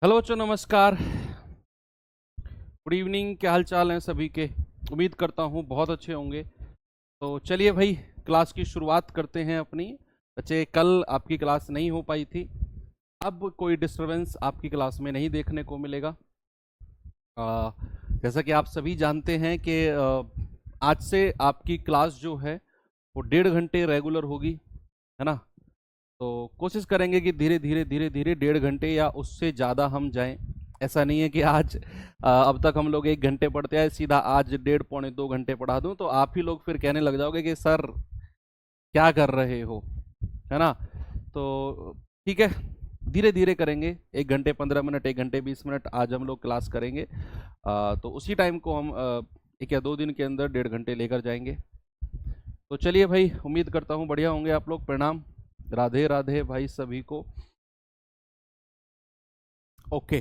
Hello बच्चों, नमस्कार। Good evening. क्या हाल चाल हैं सभी के? उम्मीद करता हूँ बहुत अच्छे होंगे। तो चलिए भाई, क्लास की शुरुआत करते हैं अपनी। बच्चे, कल आपकी क्लास नहीं हो पाई थी, अब कोई डिस्टरबेंस आपकी क्लास में नहीं देखने को मिलेगा। अ, जैसा कि आप सभी जानते हैं कि आज से आपकी क्लास जो है वो 1.5 घंटे रेगुलर होगी, है ना। तो कोशिश करेंगे कि धीरे धीरे धीरे धीरे 1.5 घंटे या उससे ज़्यादा हम जाएं। ऐसा नहीं है कि आज अब तक हम लोग 1 घंटे पढ़ते आए, सीधा आज 1.5 पौने 2 घंटे पढ़ा दूं तो आप ही लोग फिर कहने लग जाओगे कि सर क्या कर रहे हो, है ना। तो ठीक है, धीरे धीरे करेंगे। 1 घंटे 15 मिनट, 1 घंटे 20 मिनट आज हम लोग क्लास करेंगे। तो उसी टाइम को हम 1 या 2 दिन के अंदर 1.5 घंटे लेकर जाएंगे। तो चलिए भाई, उम्मीद करता हूँ बढ़िया होंगे आप लोग। प्रणाम, राधे राधे भाई सभी को। ओके,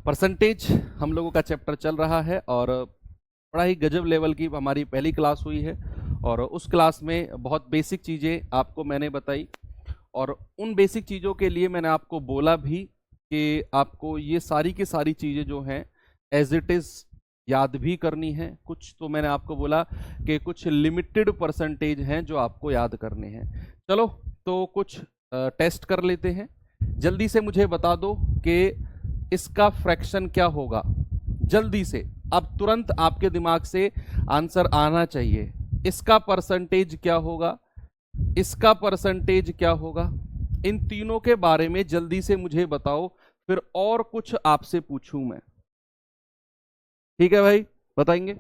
परसेंटेज हम लोगों का चैप्टर चल रहा है और बड़ा ही गजब लेवल की हमारी पहली क्लास हुई है। और उस क्लास में बहुत बेसिक चीज़ें आपको मैंने बताई, और उन बेसिक चीज़ों के लिए मैंने आपको बोला भी कि आपको ये सारी की सारी चीज़ें जो हैं एज इट इज़ याद भी करनी है। कुछ तो मैंने आपको बोला कि कुछ लिमिटेड परसेंटेज हैं जो आपको याद करने हैं। चलो, तो कुछ टेस्ट कर लेते हैं। जल्दी से मुझे बता दो कि इसका फ्रैक्शन क्या होगा। जल्दी से, अब तुरंत आपके दिमाग से आंसर आना चाहिए। इसका परसेंटेज क्या होगा, इसका परसेंटेज क्या होगा, इन तीनों के बारे में जल्दी से मुझे बताओ, फिर और कुछ आपसे पूछूं मैं। ठीक है भाई, बताएंगे?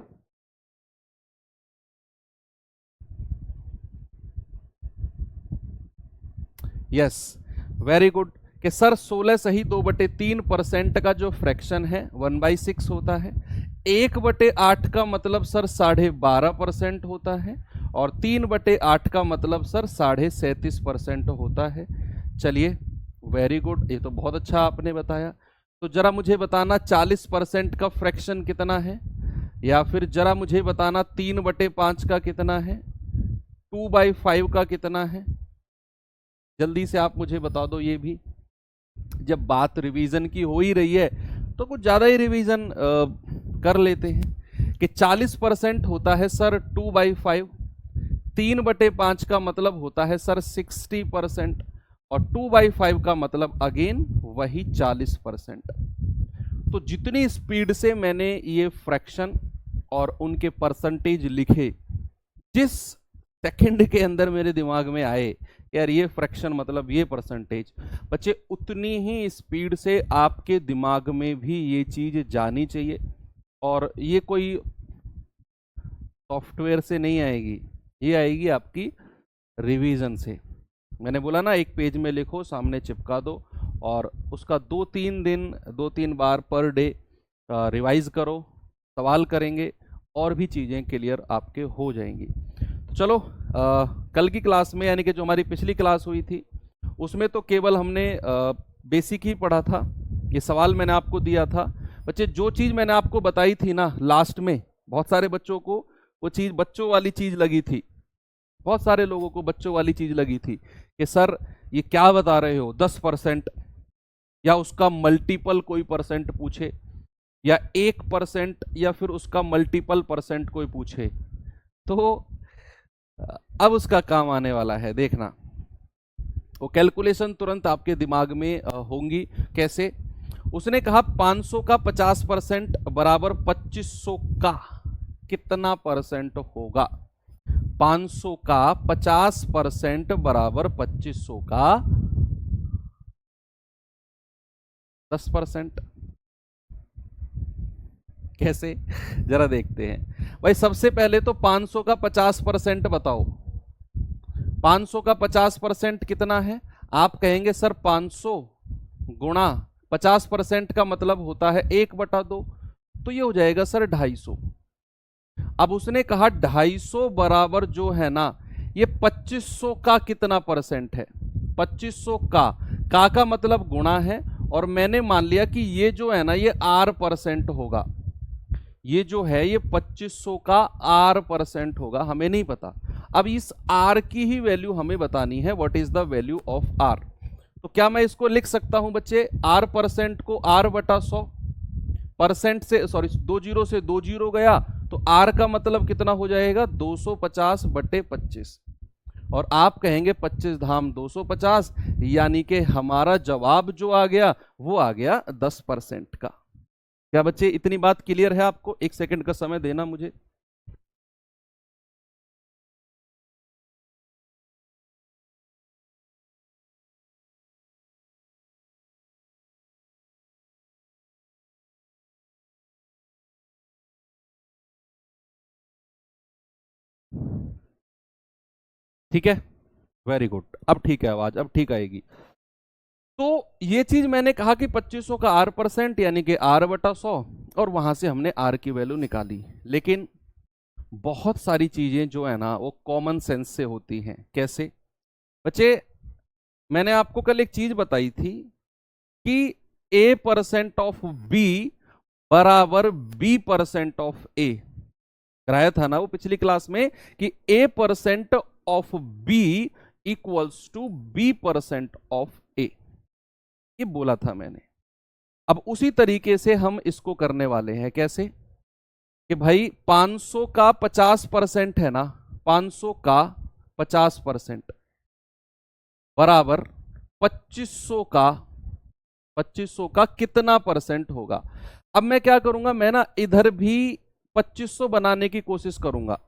Yes, very good. कि सर 16 सही 2/3% का जो फ्रैक्शन है 1/6 होता है। 1/8 का मतलब सर 12.5% होता है, और 3/8 का मतलब सर 37.5% होता है। चलिए, वेरी गुड, ये तो बहुत अच्छा आपने बताया। तो जरा मुझे बताना 40% का फ्रैक्शन कितना है, या फिर जरा मुझे बताना 3/5 का कितना है, 2/5 का कितना है। जल्दी से आप मुझे बता दो ये भी। जब बात रिवीजन की हो ही रही है तो कुछ ज्यादा ही रिवीजन कर लेते हैं कि 40% होता है सर 2/5, 3/5 का मतलब होता है सर 60%, और 2/5 का मतलब अगेन वही 40%। तो जितनी स्पीड से मैंने ये फ्रैक्शन और उनके परसेंटेज लिखे, जिस सेकंड के अंदर मेरे दिमाग में आए यार ये फ्रैक्शन मतलब ये परसेंटेज, बच्चे उतनी ही स्पीड से आपके दिमाग में भी ये चीज जानी चाहिए। और ये कोई सॉफ्टवेयर से नहीं आएगी, ये आएगी आपकी रिवीजन से। मैंने बोला ना, एक पेज में लिखो, सामने चिपका दो, और उसका 2-3 दिन 2-3 बार पर डे रिवाइज करो। सवाल करेंगे और भी चीज़ें क्लियर आपके हो जाएंगी। चलो, कल की क्लास में यानी कि जो हमारी पिछली क्लास हुई थी उसमें तो केवल हमने बेसिक ही पढ़ा था। ये सवाल मैंने आपको दिया था बच्चे, जो चीज़ मैंने आपको बताई थी ना लास्ट में, बहुत सारे बच्चों को वो चीज़ बच्चों वाली चीज़ लगी थी। बहुत सारे लोगों को बच्चों वाली चीज़ लगी थी कि सर ये क्या बता रहे हो, 10% या उसका मल्टीपल कोई परसेंट पूछे, या 1% या फिर उसका मल्टीपल परसेंट कोई पूछे, तो अब उसका काम आने वाला है। देखना, वो कैलकुलेशन तुरंत आपके दिमाग में होंगी। कैसे? उसने कहा 500 का 50% बराबर 2500 का कितना परसेंट होगा। 500 का 50% बराबर 2500 का 10%। कैसे? जरा देखते हैं भाई। सबसे पहले तो 500 का 50% बताओ। 500 का 50% कितना है? आप कहेंगे सर 500 गुणा 50% का मतलब होता है 1/2, तो ये हो जाएगा सर 250। अब उसने कहा 250 बराबर जो है ना, ये 2500 का कितना परसेंट है। 2500 का मतलब गुणा है, और मैंने मान लिया कि ये जो है ना ये R% होगा। ये जो है ये 2500 का R% होगा, हमें नहीं पता। अब इस R की ही वैल्यू हमें बतानी है, what is the value of R। तो क्या मैं इसको लिख सकता हूं बच्चे, R% को R बटा 100, परसेंट से सॉरी 20 से 20 गया तो R का मतलब कितना हो जाएगा 250 बटे 25, और आप कहेंगे 25 धाम 250, यानी कि हमारा जवाब जो आ गया वो आ गया 10% का। क्या बच्चे इतनी बात क्लियर है आपको? 1 सेकंड का समय देना मुझे। ठीक है, वेरी गुड, अब ठीक है आवाज, अब ठीक आएगी। तो ये चीज मैंने कहा कि 2500 का R% यानी कि R बटा 100, और वहां से हमने R की वैल्यू निकाली। लेकिन बहुत सारी चीजें जो है ना वो कॉमन सेंस से होती हैं। कैसे बच्चे? मैंने आपको कल एक चीज बताई थी कि A% ऑफ B बराबर B% ऑफ A, कराया था ना वो पिछली क्लास में, कि A% of B equals to B% of A, ये बोला था मैंने। अब उसी तरीके से हम इसको करने वाले हैं। कैसे? कि भाई 500 का 50% है ना, 500 का 50% बराबर 2500 का कितना परसेंट होगा। अब मैं क्या करूंगा, मैं ना इधर भी 2500 बनाने की कोशिश करूंगा।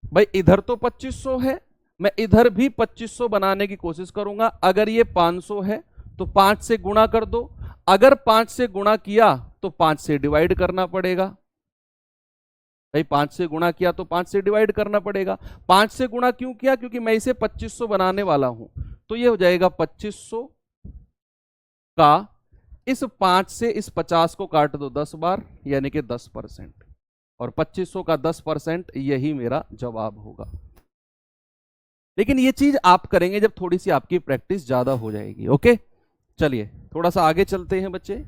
भाई इधर तो 2500 है, मैं इधर भी 2500 बनाने की कोशिश करूंगा। अगर ये 500 है तो 5 से गुणा कर दो, अगर 5 से गुणा किया तो 5 से डिवाइड करना पड़ेगा। भाई 5 से गुणा किया तो 5 से डिवाइड करना पड़ेगा। 5 से गुणा क्यों किया? क्योंकि मैं इसे 2500 बनाने वाला हूं। तो ये हो जाएगा 2500 का, इस 5 से इस 50 को काट दो 10 बार, यानी कि 10%, और 2500 का 10% यही मेरा जवाब होगा। लेकिन ये चीज आप करेंगे जब थोड़ी सी आपकी प्रैक्टिस ज्यादा हो जाएगी। ओके, चलिए थोड़ा सा आगे चलते हैं बच्चे,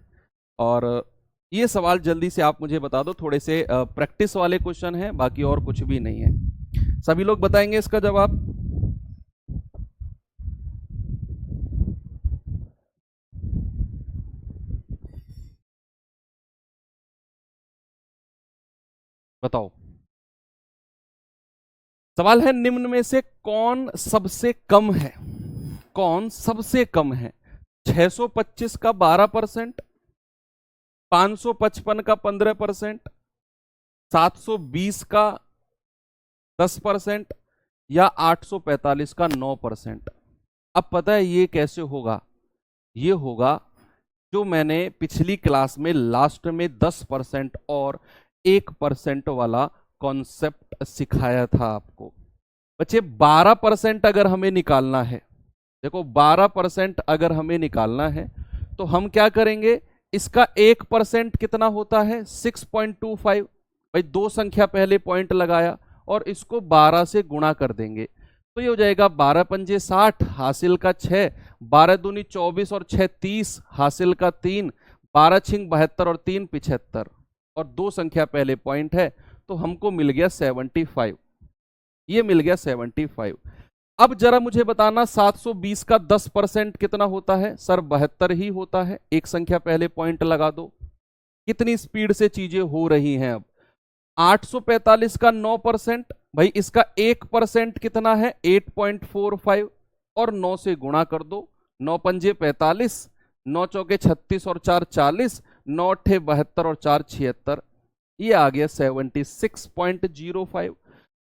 और ये सवाल जल्दी से आप मुझे बता दो। थोड़े से प्रैक्टिस वाले क्वेश्चन हैं, बाकी और कुछ भी नहीं है। सभी लोग बताएंगे इसका जवाब? बताओ। सवाल है, निम्न में से कौन सबसे कम है? कौन सबसे कम है? 625 का 12%, 555 का 15%, 720 का 10%, या 845 का 9%। अब पता है ये कैसे होगा? ये होगा जो मैंने पिछली क्लास में लास्ट में 10% और 1% वाला कॉन्सेप्ट सिखाया था आपको। बच्चे 12% अगर हमें निकालना है, देखो 12% अगर हमें निकालना है तो हम क्या करेंगे, इसका 1% कितना होता है 6.25। भाई दो संख्या पहले पॉइंट लगाया और इसको 12 से गुणा कर देंगे, तो ये हो जाएगा 12 पंजे 60, हासिल का 6, 12 दूनी 24 और 6 30, हासिल का 3, 12 छिंग 72 और 3 75, और दो संख्या पहले पॉइंट है, तो हमको मिल गया 75। ये मिल गया 75। अब जरा मुझे बताना 720 का 10% कितना होता है? सर 72 ही होता है। एक संख्या पहले पॉइंट लगा दो। कितनी स्पीड से चीजें हो रही हैं अब। 845 का 9%, भाई इसका 1% कितना है 8.45, और 9 से गुणा कर दो। 9 पंजे 45, 9 चौके 36 और 4 40, 9 अट्ठे 72 और 4 76, ये आ गया 76.05।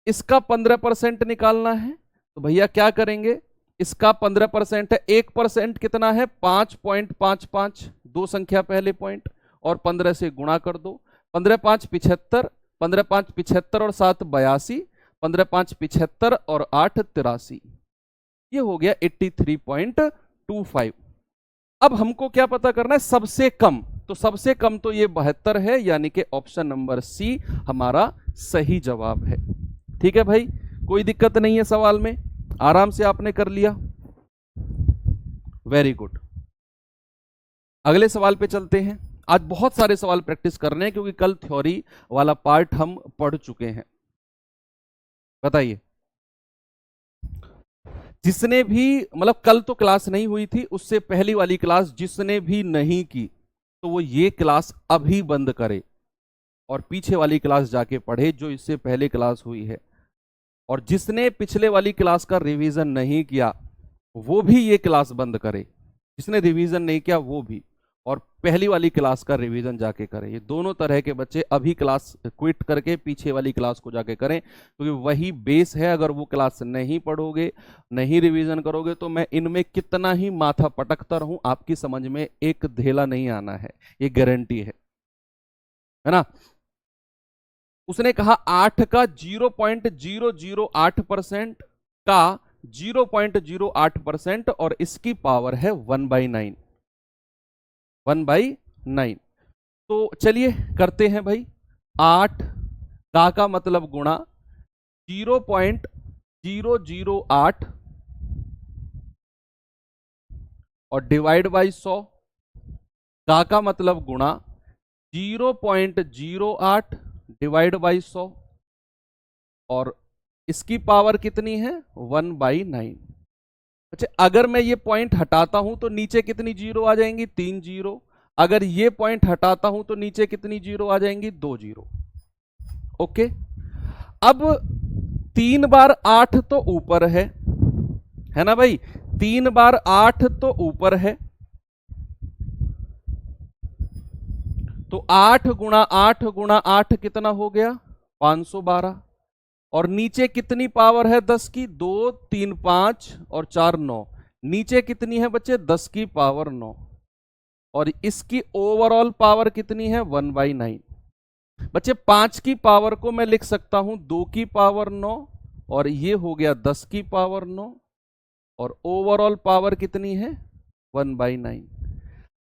इसका 15% निकालना है तो भैया क्या करेंगे, इसका 15% है, 1% कितना है 5.55, दो संख्या पहले पॉइंट, और 15 से गुणा कर दो। 15 5 75, 15 5 75 और 7 82, 15 5 75 और 8 83, ये हो गया 83.25। अब हमको क्या पता करना है, सबसे कम। तो सबसे कम तो ये 72 है, यानी कि ऑप्शन नंबर सी हमारा सही जवाब है। ठीक है भाई, कोई दिक्कत नहीं है सवाल में, आराम से आपने कर लिया। वेरी गुड, अगले सवाल पे चलते हैं। आज बहुत सारे सवाल प्रैक्टिस करने हैं क्योंकि कल थ्योरी वाला पार्ट हम पढ़ चुके हैं। बताइए, जिसने भी, मतलब कल तो क्लास नहीं हुई थी, उससे पहली वाली क्लास जिसने भी नहीं की तो वो ये क्लास अभी बंद करे और पीछे वाली क्लास जाके पढ़े जो इससे पहले क्लास हुई है। और जिसने पिछले वाली क्लास का रिवीजन नहीं किया वो भी ये क्लास बंद करे, जिसने रिवीजन नहीं किया वो भी, और पहली वाली क्लास का रिवीजन जाके करें। ये दोनों तरह के बच्चे अभी क्लास क्विट करके पीछे वाली क्लास को जाके करें, क्योंकि वही बेस है। अगर वो क्लास नहीं पढ़ोगे, नहीं रिवीजन करोगे, तो मैं इनमें कितना ही माथा पटकता रहूं, आपकी समझ में एक धेला नहीं आना है, ये गारंटी है ना। उसने कहा 8 का 0.008% का 0.08% और इसकी पावर है 1/9, 1/9। तो चलिए करते हैं भाई। 8 का मतलब गुणा 0.008 और डिवाइड बाई 100, का मतलब गुणा 0.08 डिवाइड बाई 100 और इसकी पावर कितनी है 1/9। अच्छा, अगर मैं ये पॉइंट हटाता हूं तो नीचे कितनी जीरो आ जाएंगी, 3 जीरो। अगर ये पॉइंट हटाता हूं तो नीचे कितनी जीरो आ जाएंगी, 2 जीरो। ओके, अब 3 बार 8 तो ऊपर है ना भाई, 3 बार 8 तो ऊपर है, तो 8 गुणा 8 गुणा 8 कितना हो गया 512। और नीचे कितनी पावर है 10 की, 2 3 5 और 4 9। नीचे कितनी है बच्चे 10 की पावर 9 और इसकी ओवरऑल पावर कितनी है 1/9। बच्चे 5 की पावर को मैं लिख सकता हूं 2 की पावर 9 और ये हो गया 10 की पावर 9 और ओवरऑल पावर कितनी है 1/9।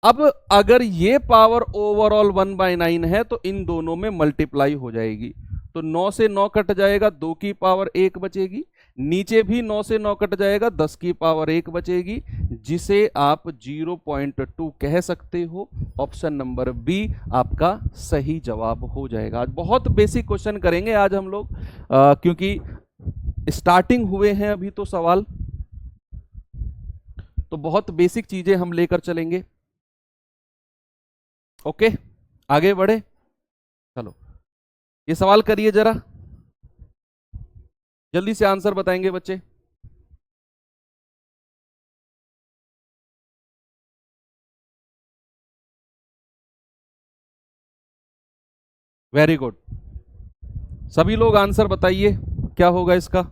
अब अगर ये पावर ओवरऑल 1/9 है तो इन दोनों में मल्टीप्लाई हो जाएगी, तो 9 से 9 कट जाएगा, 2 की पावर 1 बचेगी, नीचे भी 9 से 9 कट जाएगा, 10 की पावर 1 बचेगी, जिसे आप 0.2 कह सकते हो। ऑप्शन नंबर बी आपका सही जवाब हो जाएगा। आज बहुत बेसिक क्वेश्चन करेंगे आज हम लोग, क्योंकि स्टार्टिंग हुए हैं अभी तो सवाल, तो बहुत बेसिक चीजें हम लेकर चलेंगे। ओके, आगे बढ़े, चलो ये सवाल करिए जरा, जल्दी से आंसर बताएंगे बच्चे। वेरी गुड, सभी लोग आंसर बताइए क्या होगा इसका।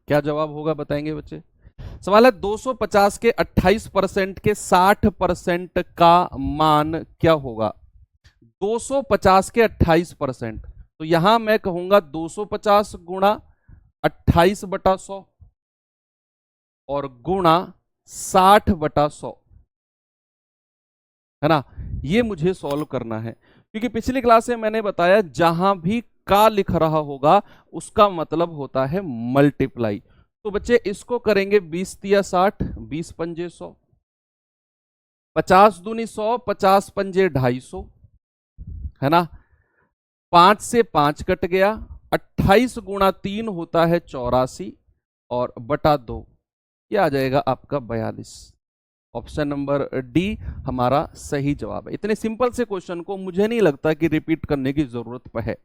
क्या जवाब होगा बताएंगे बच्चे। सवाल है 250 के 28% के 60% का मान क्या होगा। 250 के 28%, तो यहां मैं कहूंगा 250 गुणा 28/100 और गुणा 60/100, है ना। ये मुझे सॉल्व करना है, क्योंकि पिछली क्लास में मैंने बताया जहां भी का लिख रहा होगा उसका मतलब होता है मल्टीप्लाई। तो बच्चे इसको करेंगे 20 तिया 60, 20 पंजे 100, 50 दूनी 100, 50 पंजे 250, है ना। 5 से 5 कट गया, 28 गुणा 3 होता है 84 और बटा 2, ये आ जाएगा आपका 42। ऑप्शन नंबर डी हमारा सही जवाब है। इतने सिंपल से क्वेश्चन को मुझे नहीं लगता कि रिपीट करने की जरूरत है,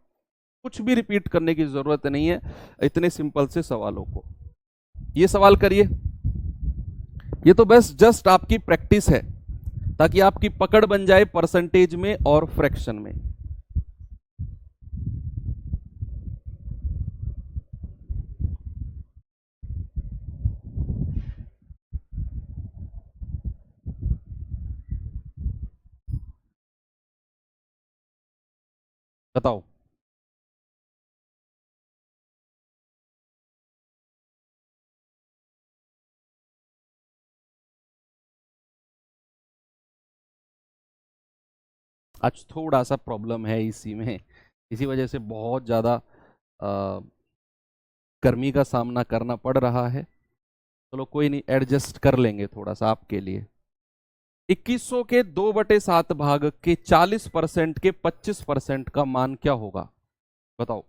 कुछ भी रिपीट करने की जरूरत नहीं है इतने सिंपल से सवालों को। ये सवाल करिए, ये तो बस जस्ट आपकी प्रैक्टिस है ताकि आपकी पकड़ बन जाए परसेंटेज में और फ्रैक्शन में। बताओ। आज थोड़ा सा प्रॉब्लम है इसी में, इसी वजह से बहुत ज़्यादा गर्मी का सामना करना पड़ रहा है। चलो कोई नहीं, एडजस्ट कर लेंगे थोड़ा सा आपके लिए। 2100 के 2/7 भाग के 40% के 25% का मान क्या होगा, बताओ।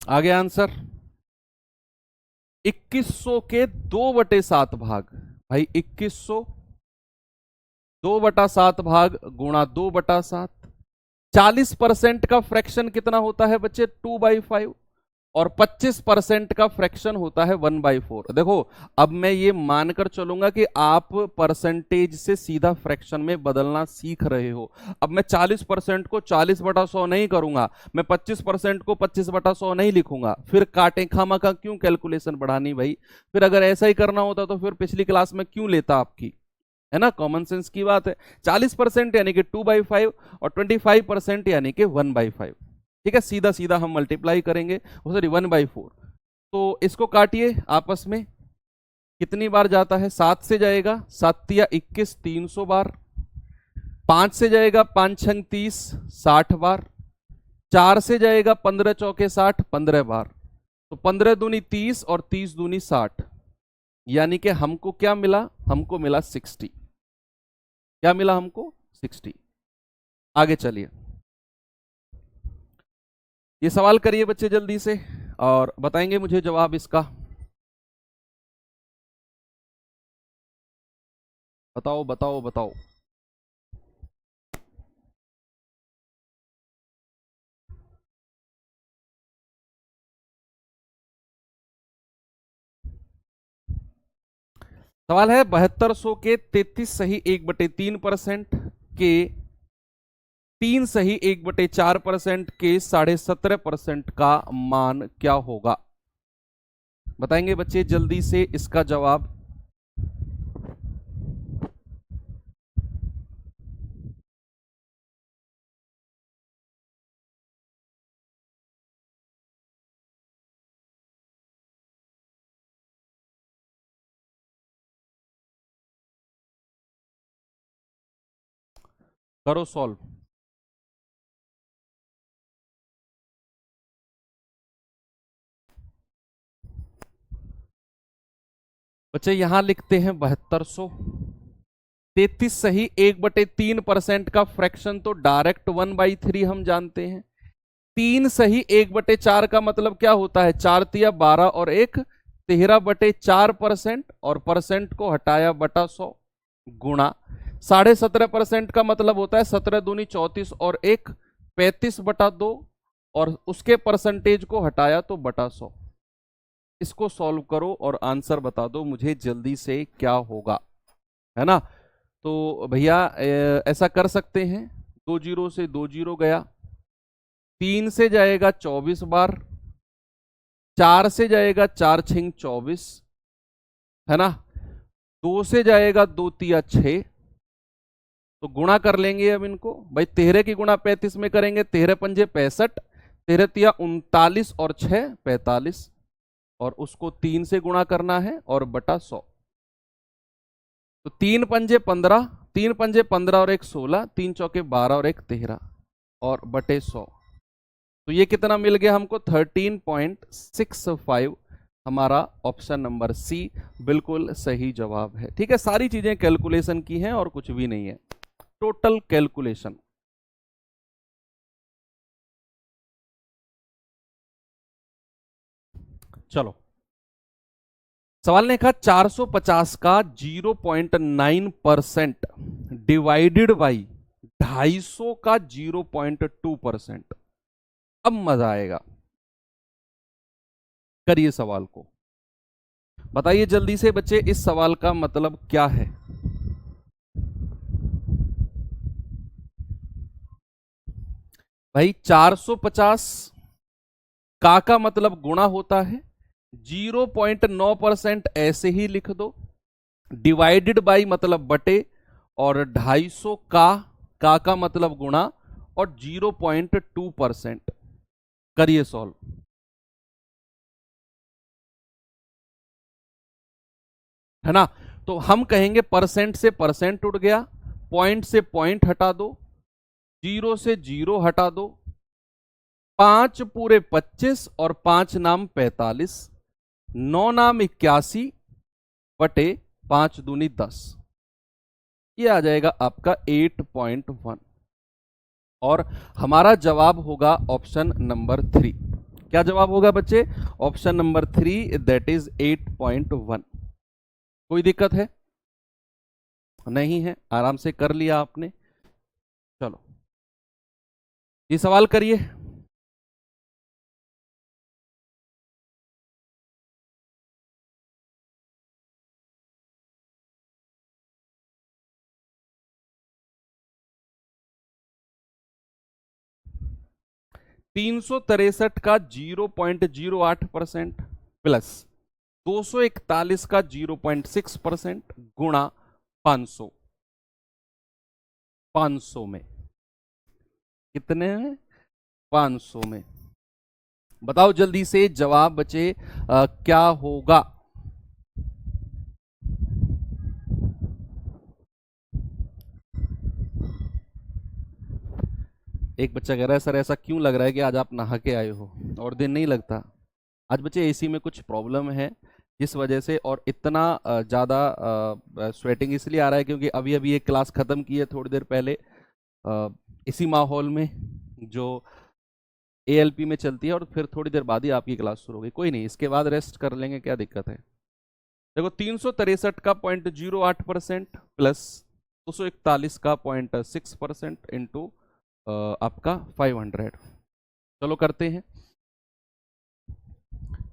आगे आंसर। 2100 के 2/7 भाग, भाई 2100 2/7 भाग गुणा 2/7, 40% का फ्रैक्शन कितना होता है बच्चे, 2/5, और 25% का फ्रैक्शन होता है 1/4। देखो अब मैं ये मानकर चलूंगा कि आप परसेंटेज से सीधा फ्रैक्शन में बदलना सीख रहे हो। अब मैं 40% को 40/100 नहीं करूंगा, मैं 25% को 25/100 नहीं लिखूंगा, फिर काटे खामा का क्यों कैलकुलेशन बढ़ानी भाई। फिर अगर ऐसा ही करना होता तो फिर पिछली क्लास में क्यों लेता आपकी, है ना, कॉमन सेंस की बात है। 40% यानी कि 2/5 और 25% यानी कि 1/5। ठीक है, सीधा सीधा हम मल्टीप्लाई करेंगे, सॉरी 1/4। तो इसको काटिए आपस में, कितनी बार जाता है, 7 से जाएगा, 7 या 21 300 बार, 5 से जाएगा 5 छंग 30 60 बार, 4 से जाएगा 15 चौके 60 15 बार, तो 15 दूनी 30 और 30 दूनी 60, यानी कि हमको क्या मिला, हमको मिला 60। क्या मिला हमको, 60। आगे चलिए, ये सवाल करिए बच्चे जल्दी से और बताएंगे मुझे जवाब इसका। बताओ बताओ बताओ। सवाल है 7200 के 33 सही 1/3% के 3 सही 1/4% के 17.5% का मान क्या होगा। बताएंगे बच्चे जल्दी से इसका जवाब। करो सॉल्व। बच्चे यहां लिखते हैं 7200, 33 सही 1/3% का फ्रैक्शन तो डायरेक्ट 1/3 हम जानते हैं। 3 सही 1/4 का मतलब क्या होता है, 4 तिया 12 और 1 13/4%, और परसेंट को हटाया बटा 100, गुणा 17.5% का मतलब होता है 17 दूनी 34 और 1 35/2, और उसके परसेंटेज को हटाया तो बटा 100। इसको सॉल्व करो और आंसर बता दो मुझे जल्दी से क्या होगा, है ना। तो भैया ऐसा कर सकते हैं, 2 जीरो से 2 जीरो गया, 3 से जाएगा 24 बार, 4 से जाएगा 4 छिंग 24, है ना, 2 से जाएगा 2 तिया 6, तो गुणा कर लेंगे अब इनको भाई, 13 की गुणा 35 में करेंगे, 13 पंजे 65, 13 तिया 39 और 6 45, और उसको 3 से गुणा करना है और बटा 100। तो 3 पंजे 15, 3 पंजे 15 और 1 16, 3 चौके 12 और 1 13, और बटे 100। तो ये कितना मिल गया हमको, 13.65। हमारा ऑप्शन नंबर सी बिल्कुल सही जवाब है। ठीक है, सारी चीजें कैलकुलेशन की हैं और कुछ भी नहीं है, टोटल कैलकुलेशन। चलो सवाल ने कहा 450 का 0.9% डिवाइडेड बाई 250 का 0.2%। अब मजा आएगा, करिए सवाल को, बताइए जल्दी से बच्चे इस सवाल का मतलब क्या है। भाई 450 का मतलब गुणा होता है, 0.9% ऐसे ही लिख दो, डिवाइडेड बाई मतलब बटे, और 250 का मतलब गुणा, और 0.2%। करिए सॉल्व। है ना, तो हम कहेंगे परसेंट से परसेंट उठ गया, पॉइंट से पॉइंट हटा दो, जीरो से जीरो हटा दो, 5 पूरे 25 और 5 नाम 45, 9 नाम 81 बटे 5 दूनी 10, ये आ जाएगा आपका 8.1 और हमारा जवाब होगा ऑप्शन नंबर 3। क्या जवाब होगा बच्चे? Option number 3, that is 8.1। कोई दिक्कत है? नहीं है, आराम से कर लिया आपने। चलो ये सवाल करिए। तीन सौ तिरसठ का 0.08% प्लस 241 का 0.6% गुणा 500। 500 में कितने में? 500 में। बताओ जल्दी से जवाब बचे क्या होगा? एक बच्चा कह रहा है सर ऐसा क्यों लग रहा है कि आज आप नहा के आए हो और दिन नहीं लगता? आज बच्चे एसी में कुछ प्रॉब्लम है जिस वजह से, और इतना ज़्यादा स्वेटिंग इसलिए आ रहा है क्योंकि अभी अभी एक क्लास ख़त्म की है थोड़ी देर पहले इसी माहौल में जो एएलपी में चलती है, और फिर थोड़ी देर बाद ही आपकी क्लास शुरू होगी। कोई नहीं, इसके बाद रेस्ट कर लेंगे, क्या दिक्कत है। देखो 363 का 0.08% प्लस 241 का 0.6% इंटू आपका 500। चलो करते हैं।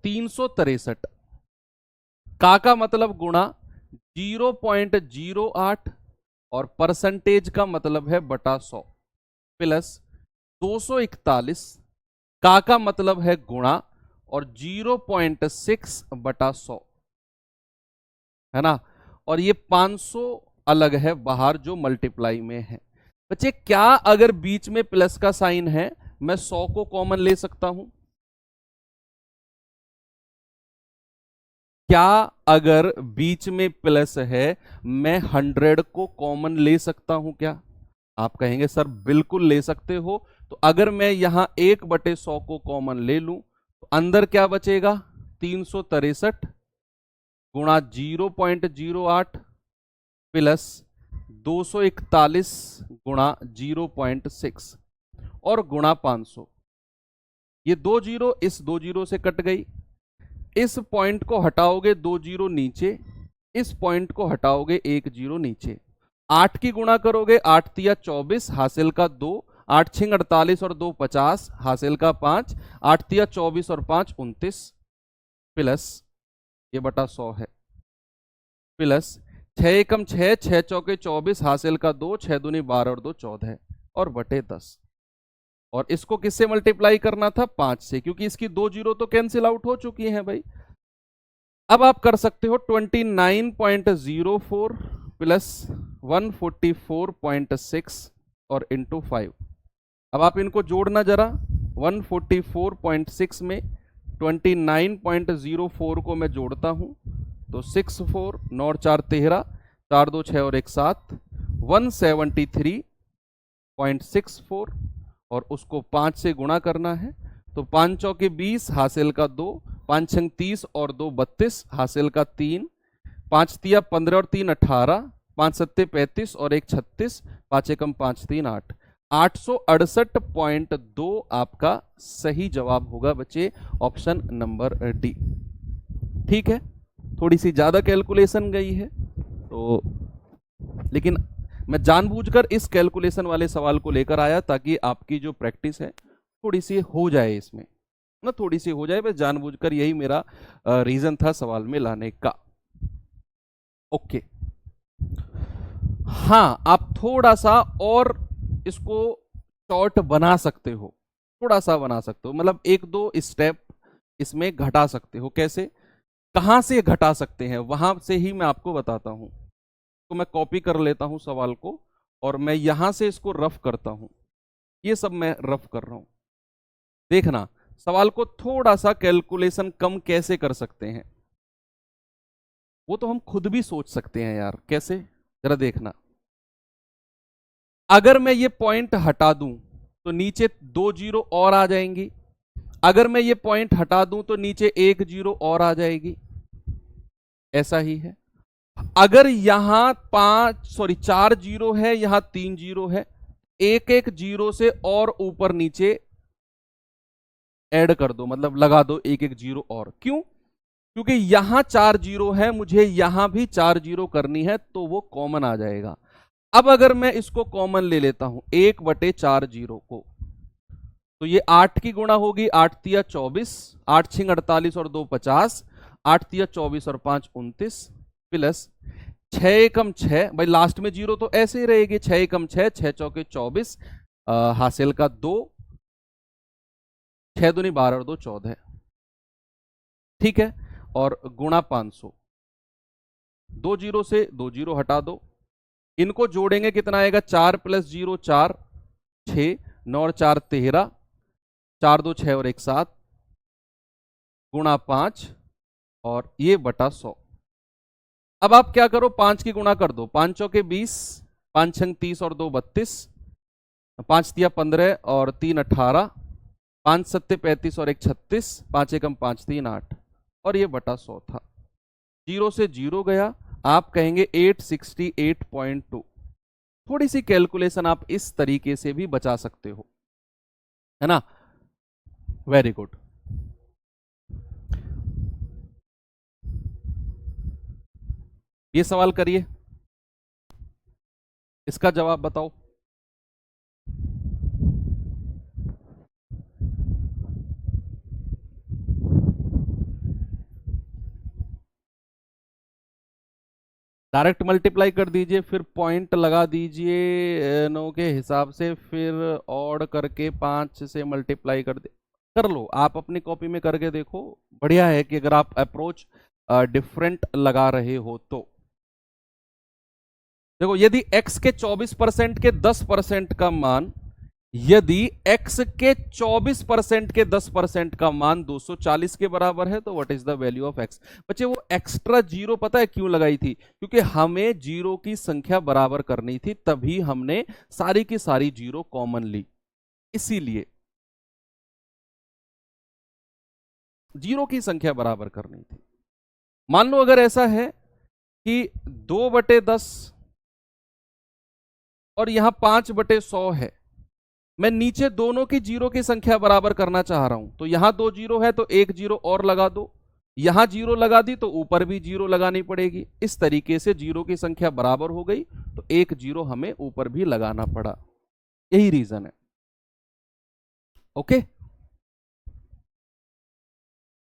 363 का मतलब गुणा 0.08 और परसेंटेज का मतलब है बटा 100 प्लस 241 का मतलब है गुणा और 0.6 बटा 100 है ना, और ये 500 अलग है बाहर जो मल्टीप्लाई में है। बच्चे क्या अगर बीच में प्लस का साइन है मैं 100 को कॉमन ले सकता हूं? क्या अगर बीच में प्लस है मैं 100 को कॉमन ले सकता हूं क्या? आप कहेंगे सर बिल्कुल ले सकते हो। तो अगर मैं यहां 1/100 को कॉमन ले लूं तो अंदर क्या बचेगा? 363 गुणा 0.08 प्लस 241 गुणा 0.6 और गुणा 500। ये 2 जीरो इस 2 जीरो से कट गई, इस पॉइंट को हटाओगे 2 जीरो नीचे, इस पॉइंट को हटाओगे 1 जीरो नीचे। 8 की गुणा करोगे 8 तिया 24 हासिल का 2, 8 छिंग 48 और 2 50 हासिल का 5, 8 तिया 24 और 5 29 प्लस ये बटा 100 है, प्लस 6 एकम 6, 6 चौके 24 हासिल का 2, 6 दूनी 12 और 2 14 और बटे 10। और इसको किससे मल्टीप्लाई करना था? 5 से, क्योंकि इसकी 2 जीरो तो कैंसिल आउट हो चुकी हैं भाई। अब आप कर सकते हो 29.04 प्लस 144.6 और इंटू 5। अब आप इनको जोड़ना जरा। 144.6 में 29.04 को मैं जोड़ता हूं तो 6 4 9 4 13, 4 2 6 और 1 7, 173.64 और उसको 5 से गुणा करना है तो 5 चौके 20 हासिल का 2, 5 छंग 30 और 2 32 हासिल का 3, 5 तिया 15 और 3 18, 5 सत्ते 35 और 1 36, 5 एकम 5 3 8, 868.2 आपका सही जवाब होगा बच्चे, ऑप्शन नंबर डी। ठीक है, थोड़ी सी ज्यादा कैलकुलेशन गई है तो, लेकिन मैं जानबूझकर इस कैलकुलेशन वाले सवाल को लेकर आया ताकि आपकी जो प्रैक्टिस है थोड़ी सी हो जाए, इसमें ना थोड़ी सी हो जाए, बस जानबूझकर यही मेरा रीजन था सवाल में लाने का। ओके, हाँ आप थोड़ा सा और इसको शॉर्ट बना सकते हो, थोड़ा सा बना सकते हो, मतलब 1-2 स्टेप इसमें घटा सकते हो। कैसे, कहां से घटा सकते हैं वहां से ही मैं आपको बताता हूं। तो मैं कॉपी कर लेता हूं सवाल को और मैं यहां से इसको रफ करता हूं, ये सब मैं रफ कर रहा हूं। देखना सवाल को थोड़ा सा कैलकुलेशन कम कैसे कर सकते हैं, वो तो हम खुद भी सोच सकते हैं यार। कैसे, जरा देखना। अगर मैं ये पॉइंट हटा दूं तो नीचे 2 जीरो और आ जाएंगी, अगर मैं ये पॉइंट हटा दूं तो नीचे 1 जीरो और आ जाएगी, ऐसा ही है। अगर यहां 4 जीरो है, यहां 3 जीरो है, एक एक जीरो से और ऊपर नीचे ऐड कर दो, मतलब लगा दो एक एक जीरो और। क्यों? क्योंकि यहां 4 जीरो है, मुझे यहां भी 4 जीरो करनी है, तो वो कॉमन आ जाएगा। अब अगर मैं इसको कॉमन ले लेता हूं 1/4 जीरो को, तो ये 8 की गुणा होगी, 8 तिया 24, 8 छिंग 48 और 2 50, 8 तिया 24 और 5 29, प्लस 6 एकम 6, भाई लास्ट में जीरो तो ऐसे ही रहेगी, 6 एकम 6, 6 चौके 24, हासिल का 2, 6 दूनी 12 और 2 14, ठीक है। और गुणा 500, 2 जीरो से 2 जीरो हटा दो, इनको जोड़ेंगे कितना आएगा, 4 प्लस 0 4, 6, 9 और 4 13, 4 2 6 और 1 7, गुणा 5 और ये बटा 100। अब आप क्या करो, 5 की गुणा कर दो, 5 चौके 20, 5 छंग 30 और 2 32, 5 तिया 15 और 3 18, 5 सत्ते 35 और 1 36, 5 एकम 5 3 8, और ये बटा 100 था। जीरो से जीरो गया, आप कहेंगे 868.2। थोड़ी सी कैलकुलेशन आप इस तरीके से भी बचा सकते हो, है ना। Very good. ये सवाल करिए, इसका जवाब बताओ। डायरेक्ट मल्टीप्लाई कर दीजिए, फिर पॉइंट लगा दीजिए 9 के हिसाब से, फिर ऑड करके 5 से मल्टीप्लाई कर लो। आप अपनी कॉपी में करके देखो, बढ़िया है कि अगर आप अप्रोच डिफरेंट लगा रहे हो तो। देखो, यदि x के 24% के 10% का मान, यदि x के 24% के 10% का मान 240 के बराबर है, तो what is the value of x। बच्चे, वो एक्स्ट्रा जीरो पता है क्यों लगाई थी? क्योंकि हमें जीरो की संख्या बराबर करनी थी, तभी हमने सारी की सारी जीरो कॉमन ली, इसीलिए जीरो की संख्या बराबर करनी थी। मान लो अगर ऐसा है कि 2/10 और यहां 5/100 है, मैं नीचे दोनों की जीरो की संख्या बराबर करना चाह रहा हूं, तो यहां 2 जीरो है तो 1 जीरो और लगा दो, यहां जीरो लगा दी तो ऊपर भी जीरो लगानी पड़ेगी। इस तरीके से जीरो की संख्या बराबर हो गई, तो 1 जीरो हमें ऊपर भी लगाना पड़ा, यही रीजन है। ओके,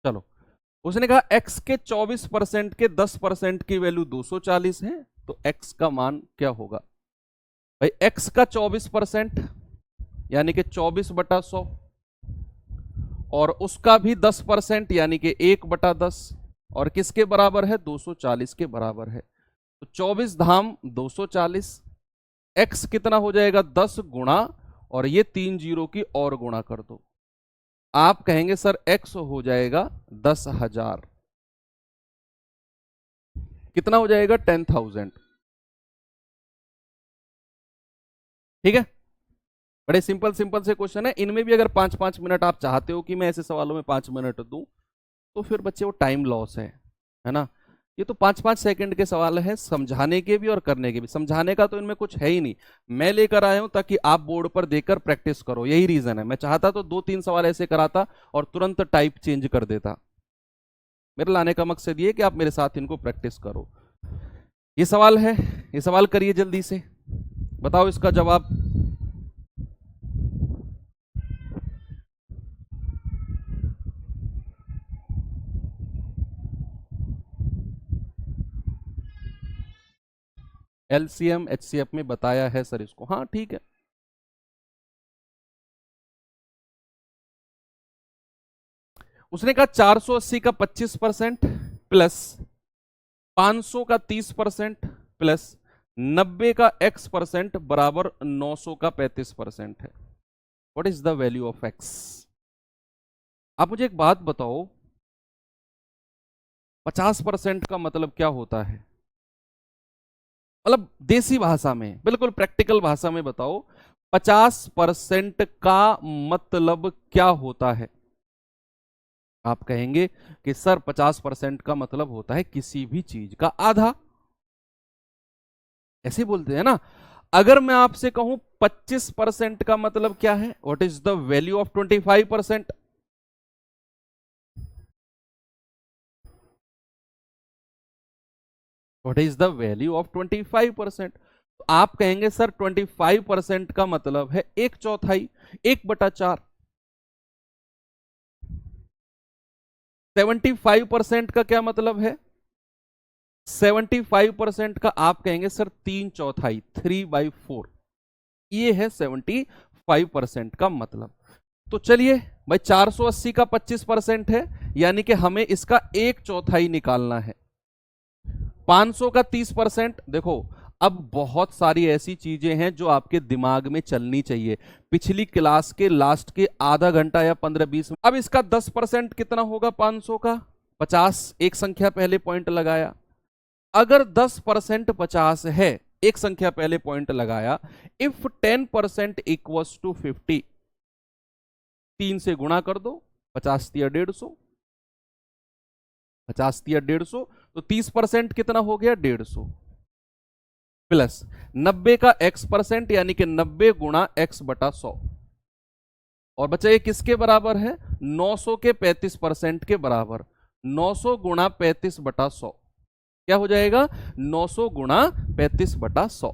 चलो। उसने कहा x के 24% के 10% की वैल्यू 240 है, तो x का मान क्या होगा? भाई x का 24% यानी कि 24/100, और उसका भी 10% यानी कि 1/10, और किसके बराबर है? 240 के बराबर है। तो 24 धाम 240, x कितना हो जाएगा? 10 गुणा, और ये 3 जीरो की और गुणा कर दो, आप कहेंगे सर x हो जाएगा 10,000। कितना हो जाएगा? 10,000। ठीक है, बड़े सिंपल सिंपल से क्वेश्चन है। इनमें भी अगर 5-5 मिनट आप चाहते हो कि मैं ऐसे सवालों में 5 मिनट दूं, तो फिर बच्चे वो टाइम लॉस है ना। ये तो 5-5 सेकंड के सवाल है, समझाने के भी और करने के भी। समझाने का तो इनमें कुछ है ही नहीं, मैं लेकर आया हूं ताकि आप बोर्ड पर देकर प्रैक्टिस करो, यही रीजन है। मैं चाहता तो 2-3 सवाल ऐसे कराता और तुरंत टाइप चेंज कर देता। मेरे लाने का मकसद ये कि आप मेरे साथ इनको प्रैक्टिस करो। ये सवाल है, ये सवाल करिए जल्दी से, बताओ इसका जवाब। एलसीएम एचसीएफ में बताया है सर इसको, हाँ ठीक है। उसने कहा 480 का 25% प्लस 500 का 30% प्लस 90 का x% बराबर 900 का 35% है। What is the value of x? आप मुझे एक बात बताओ, 50% का मतलब क्या होता है? मतलब देसी भाषा में, बिल्कुल प्रैक्टिकल भाषा में बताओ, 50% का मतलब क्या होता है? आप कहेंगे कि सर 50% का मतलब होता है किसी भी चीज का आधा, ऐसे बोलते हैं ना। अगर मैं आपसे कहूं 25% का मतलब क्या है, what is the value of 25%? What is the value of 25%? तो आप कहेंगे सर 25% का मतलब है 1/4, 1/4। 75% का क्या मतलब है? 75% का आप कहेंगे सर 3/4, 3/4। ये है 75% का मतलब। तो चलिए भाई, 480 का 25% है, यानी कि हमें इसका 1/4 निकालना है। 500 का 30%। देखो, अब बहुत सारी ऐसी चीजें हैं जो आपके दिमाग में चलनी चाहिए, पिछली क्लास के लास्ट के आधा घंटा या 15-20 अब इसका 10% कितना होगा 500 का? 50, एक संख्या पहले पॉइंट लगाया। अगर 10% 50 है, एक संख्या पहले पॉइंट लगाया, इफ 10% इक्वल्स टू 50, 3 से गुणा कर दो, 50 तिया 150, 50 तिया 150, तो 30% कितना हो गया 150, प्लस 90 का x%, यानी कि 90 गुणा x/100। और बचा ये किसके बराबर है? 900 के 35% के बराबर। 900 गुणा 35/100 क्या हो जाएगा? 900 गुणा 35/100।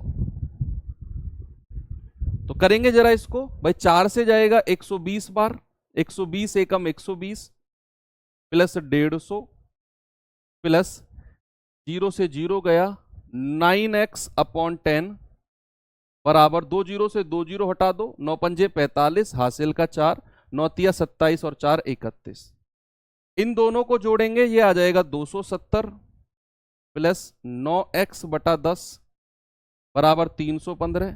तो करेंगे जरा इसको भाई, 4 से जाएगा 120 बार, 120 एकम 120, प्लस 150, प्लस 0 से 0 गया, 9x/10 बराबर 2 जीरो से 2 जीरो हटा दो, 9 पंजे 45, हासिल का 4, 9 तिया 27 और 4 31। इन दोनों को जोड़ेंगे, ये आ जाएगा 270, प्लस 9x/10 बराबर 315।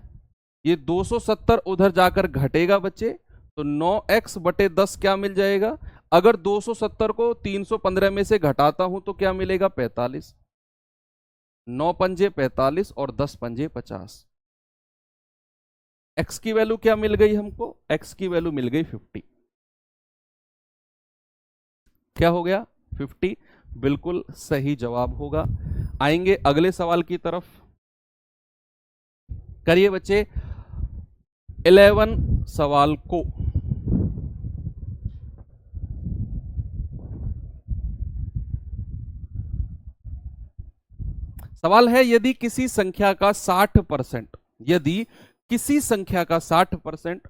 ये 270 उधर जाकर घटेगा बच्चे, तो 9x/10 क्या मिल जाएगा? अगर 270 को 315 में से घटाता हूं तो क्या मिलेगा? 45। 9 पंजे 45 और 10 पंजे 50। x की वैल्यू क्या मिल गई हमको? x की वैल्यू मिल गई 50। क्या हो गया? 50 बिल्कुल सही जवाब होगा। आएंगे अगले सवाल की तरफ। करिए बच्चे 11 सवाल को। सवाल है, यदि किसी संख्या का 60%, यदि किसी संख्या का 60%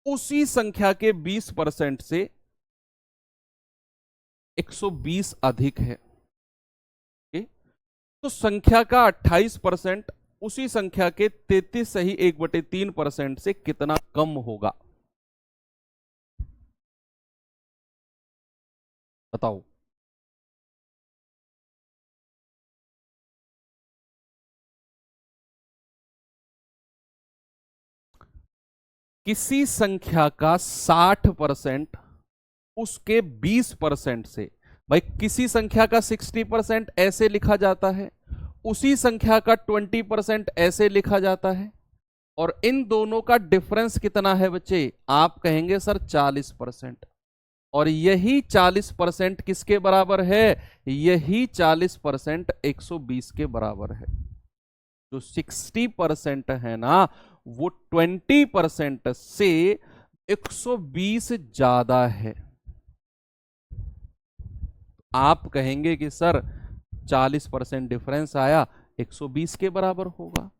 उसी संख्या के 20% से 120 अधिक है, तो संख्या का 28% उसी संख्या के 33 सही 1/3% से कितना कम होगा? बताओ। किसी संख्या का 60% उसके 20% से, भाई किसी संख्या का 60% ऐसे लिखा जाता है, उसी संख्या का 20% ऐसे लिखा जाता है, और इन दोनों का डिफरेंस कितना है बच्चे? आप कहेंगे सर 40%। और यही 40% किसके बराबर है? यही 40% 120 के बराबर है। जो 60% है ना, वो 20% से 120 ज्यादा है। आप कहेंगे कि सर 40% डिफरेंस आया, 120 के बराबर होगा।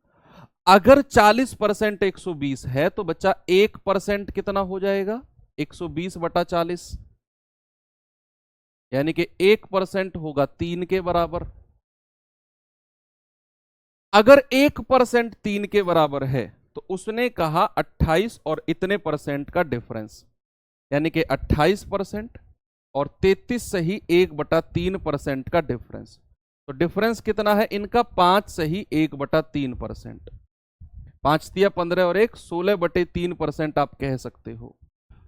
अगर 40% 120 है तो बच्चा 1% कितना हो जाएगा? 120/40, यानी कि 1% होगा 3 के बराबर। अगर 1% 3 के बराबर है तो उसने कहा 28 और इतने परसेंट का डिफरेंस, यानी कि 28% और 33 सही 1/3% का डिफरेंस। तो डिफरेंस कितना है इनका? 5 सही 1/3%। 5 तिया 15 और 1 16/3% आप कह सकते हो।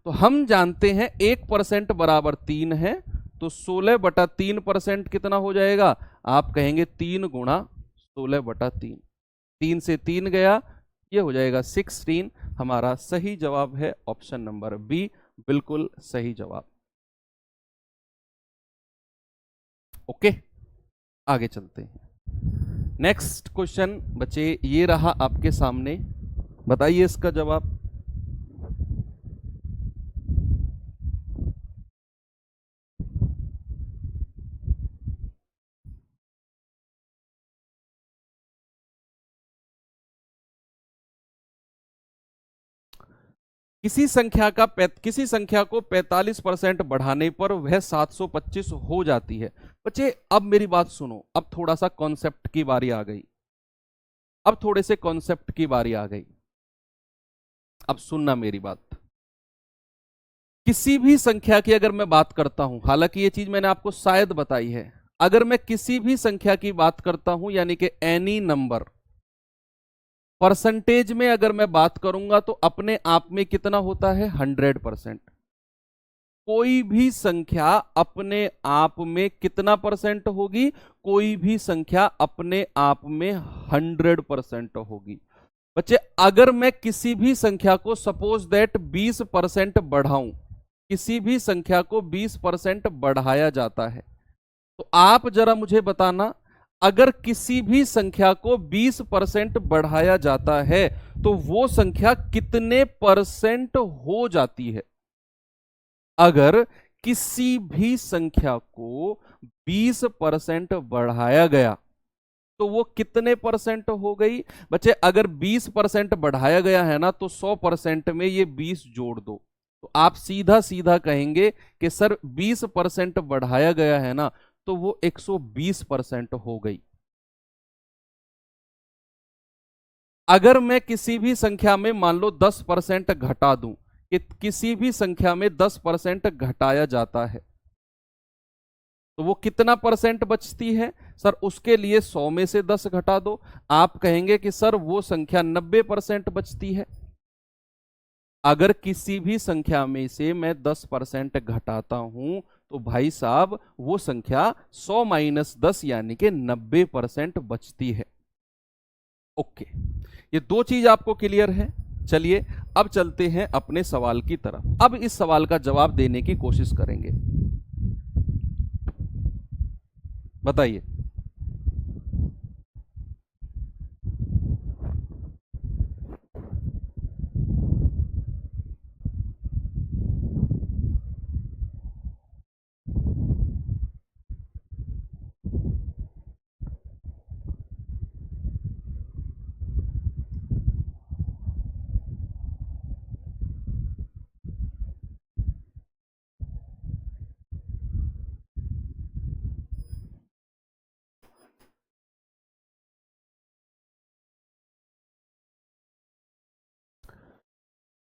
तो हम जानते हैं 1% बराबर 3 है, तो 16/3% कितना हो जाएगा? आप कहेंगे 3 गुणा 16/3। 3 से 3 गया, ये हो जाएगा 16। हमारा सही जवाब है ऑप्शन नंबर बी, बिल्कुल सही जवाब। ओके, आगे चलते हैं। नेक्स्ट क्वेश्चन बच्चे ये रहा आपके सामने, बताइए इसका जवाब। किसी संख्या को 45% बढ़ाने पर वह 725 हो जाती है। बच्चे अब मेरी बात सुनो, अब थोड़ा सा कॉन्सेप्ट की बारी आ गई, अब थोड़े से कॉन्सेप्ट की बारी आ गई। अब सुनना मेरी बात। किसी भी संख्या की अगर मैं बात करता हूं, हालांकि ये चीज मैंने आपको शायद बताई है, अगर मैं किसी भी संख्या की बात करता हूं यानी कि एनी नंबर, परसेंटेज में अगर मैं बात करूंगा तो अपने आप में कितना होता है? 100%। कोई भी संख्या अपने आप में कितना परसेंट होगी? कोई भी संख्या अपने आप में 100% होगी। बच्चे अगर मैं किसी भी संख्या को सपोज दैट 20% बढ़ाऊं, किसी भी संख्या को 20% बढ़ाया जाता है, तो आप जरा मुझे बताना, अगर किसी भी संख्या को 20% बढ़ाया जाता है तो वो संख्या कितने परसेंट हो जाती है? अगर किसी भी संख्या को 20% बढ़ाया गया तो वो कितने परसेंट हो गई? बच्चे अगर 20% बढ़ाया गया है ना, तो 100% में ये 20 जोड़ दो, तो आप सीधा सीधा कहेंगे कि सर 20% बढ़ाया गया है ना, तो वो 120% हो गई। अगर मैं किसी भी संख्या में मान लो 10% घटा दूं, कि किसी भी संख्या में 10% घटाया जाता है, तो वो कितना परसेंट बचती है? सर उसके लिए 100 में से 10 घटा दो, आप कहेंगे कि सर वो संख्या 90% बचती है। अगर किसी भी संख्या में से मैं 10% घटाता हूं तो भाई साहब वो संख्या 100 माइनस 10 यानी कि 90% बचती है। ओके, ये दो चीज आपको क्लियर है। चलिए अब चलते हैं अपने सवाल की तरफ। अब इस सवाल का जवाब देने की कोशिश करेंगे। बताइए।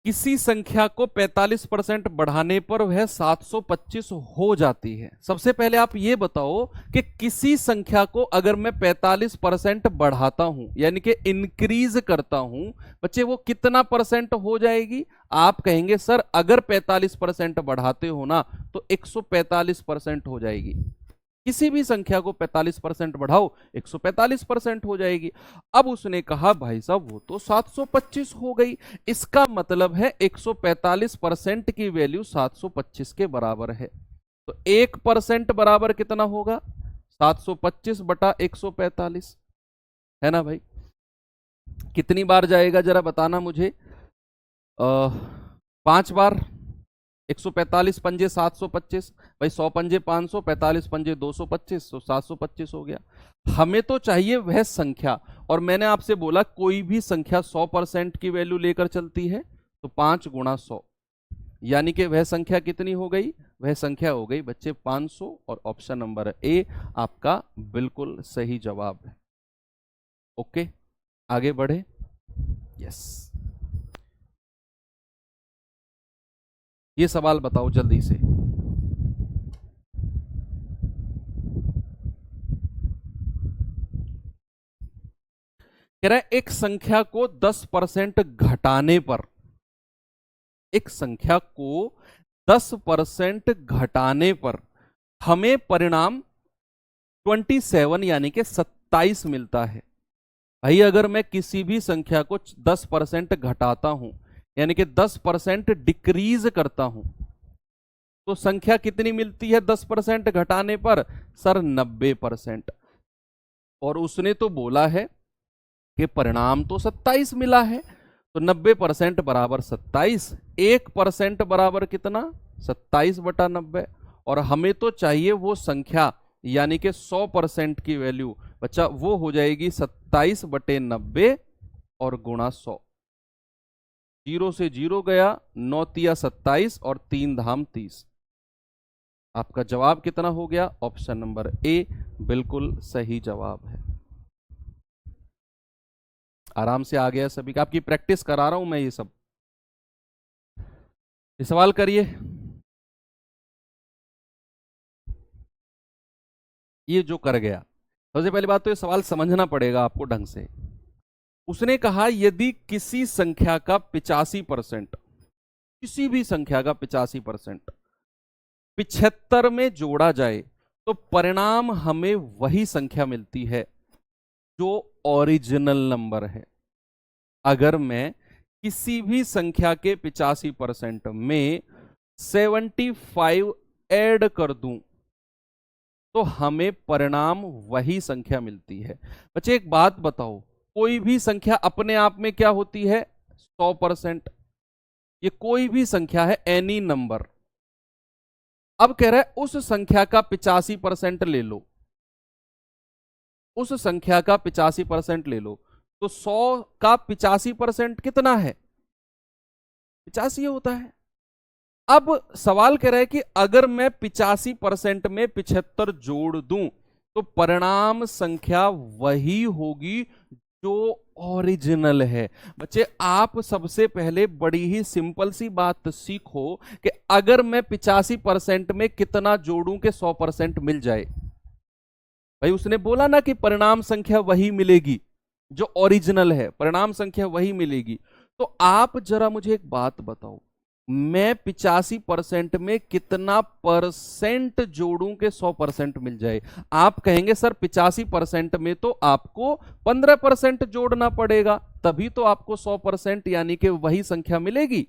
किसी संख्या को 45% बढ़ाने पर वह 725 हो जाती है। सबसे पहले आप ये बताओ कि किसी संख्या को अगर मैं 45% बढ़ाता हूं यानी कि इंक्रीज करता हूं, बच्चे वो कितना परसेंट हो जाएगी? आप कहेंगे सर अगर 45% बढ़ाते हो ना तो 145% हो जाएगी। किसी भी संख्या को 45% बढ़ाओ 145% हो जाएगी। अब उसने कहा भाई साहब वो तो 725 हो गई, इसका मतलब है 145% की वैल्यू 725 के बराबर है। तो 1% बराबर कितना होगा? 725 बटा 145, है ना भाई? कितनी बार जाएगा जरा बताना मुझे। 5 बार। 145 पंजे 725, भाई 100 पंजे 500, 45 पंजे 225, तो 725 हो गया। हमें तो चाहिए वह संख्या, और मैंने आपसे बोला कोई भी संख्या 100% की वैल्यू लेकर चलती है, तो 5 गुणा 100 यानी कि वह संख्या कितनी हो गई? वह संख्या हो गई बच्चे 500, और ऑप्शन नंबर ए आपका बिल्कुल सही जवाब है। ओके, आगे बढ़े। यस, ये सवाल बताओ जल्दी से। कह रहा है एक संख्या को 10% घटाने पर, एक संख्या को 10% घटाने पर हमें परिणाम 27 यानी कि 27 मिलता है। भाई अगर मैं किसी भी संख्या को 10% घटाता हूं, यानी कि 10% डिक्रीज करता हूं, तो संख्या कितनी मिलती है 10% घटाने पर? सर 90%। और उसने तो बोला है कि परिणाम तो 27 मिला है, तो 90% बराबर 27, 1% बराबर कितना? 27/90। और हमें तो चाहिए वो संख्या, यानी कि 100% की वैल्यू। बच्चा वो हो जाएगी 27/90 और गुणा 100। 0 से 0 गया, 9 तिया 27 और 3 धाम 30। आपका जवाब कितना हो गया? ऑप्शन नंबर ए बिल्कुल सही जवाब है। आराम से आ गया सभी का? आपकी प्रैक्टिस करा रहा हूं मैं ये सब। ये सवाल करिए। ये जो कर गया, सबसे पहली बात तो ये सवाल समझना पड़ेगा आपको ढंग से। उसने कहा यदि किसी संख्या का 85%, किसी भी संख्या का 85% 75 में जोड़ा जाए तो परिणाम हमें वही संख्या मिलती है जो ओरिजिनल नंबर है। अगर मैं किसी भी संख्या के 85% में 75 ऐड कर दूं तो हमें परिणाम वही संख्या मिलती है। बच्चे एक बात बताओ, कोई भी संख्या अपने आप में क्या होती है? 100%। ये कोई भी संख्या है, एनी नंबर। अब कह रहा है उस संख्या का 85% ले लो, उस संख्या का 85% ले लो, तो 100 का 85% कितना है? 85 होता है। अब सवाल कह रहा है कि अगर मैं 85% में 75 जोड़ दूं तो परिणाम संख्या वही होगी जो ओरिजिनल है। बच्चे आप सबसे पहले बड़ी ही सिंपल सी बात सीखो कि अगर मैं 85% में कितना जोड़ूं कि 100% मिल जाए। भाई उसने बोला ना कि परिणाम संख्या वही मिलेगी जो ओरिजिनल है, परिणाम संख्या वही मिलेगी। तो आप जरा मुझे एक बात बताओ, मैं 85% में कितना परसेंट जोड़ूं कि 100% मिल जाए? आप कहेंगे सर 85% में तो आपको 15% जोड़ना पड़ेगा, तभी तो आपको 100% यानी कि वही संख्या मिलेगी।